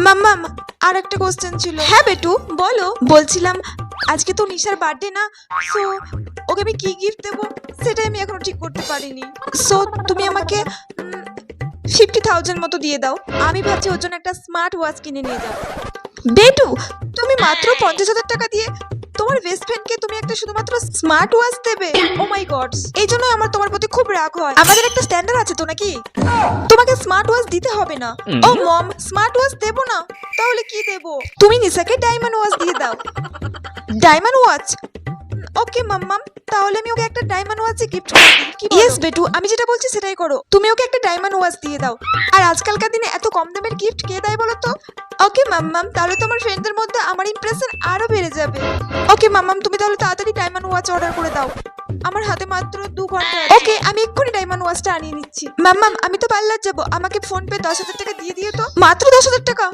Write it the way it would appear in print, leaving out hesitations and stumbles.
মাম্মাম, আর একটা কোশ্চেন ছিল। হ্যাঁ বেটু বলো। বলছিলাম আজকে তো নিশার বার্থডে না, সো ওকে আমি কি গিফট দেবো সেটাই আমি এখনো ঠিক করতে পারিনি। সো তুমি আমাকে 50,000 মতো দিয়ে দাও। আমি ভাবছি ওর জন্য একটা স্মার্ট ওয়াচ কিনে নিয়ে যাও। বেটু, তুমি মাত্র 50,000 টাকা দিয়ে তোমার বেস্ট ফ্রেন্ডকে তুমি একটা শুধুমাত্র স্মার্ট ওয়াচ দেবে? ও মাই গড, এই জন্য আমার তোমার প্রতি খুব রাগ হয়। আমাদের একটা স্ট্যান্ডার্ড আছে তো নাকি? তোমাকে স্মার্ট ওয়াচ দিতে হবে না। ও মম, স্মার্ট ওয়াচ দেবো না, তাহলে কি দেবো? তুমি নিশাকে ডায়মন্ড ওয়াচ দিয়ে দাও। Diamond watch? ওকে মাম্মাম, তাহলে আমি ওকে একটা ডায়মন্ড ওয়াচ গিফট করে দিই। কি ইয়েস বেটু, আমি যেটা বলছি সেটাই করো। তুমি ওকে একটা ডায়মন্ড ওয়াচ দিয়ে দাও। আর আজকালকার দিনে এত কম দামের গিফট কে দেয় বলো তো? ওকে মাম্মাম, তাহলে তোমার ফ্রেন্ডদের মধ্যে আমার ইমপ্রেশন আরো বেড়ে যাবে। ওকে মাম্মাম, তুমি তাহলে তাড়াতাড়ি ডায়মন্ড ওয়াচ অর্ডার করে দাও। আমার হাতে মাত্র 2 ঘন্টা। ওকে, আমি এক্ষুনি ডায়মন্ড ওয়াচটা আনিয়ে নিচ্ছি। মাম্মাম, আমি তো পার্লার যাবো, আমাকে ফোন পে 10,000 টাকা দিয়ে দিও তো। মাত্র 10,000 টাকা?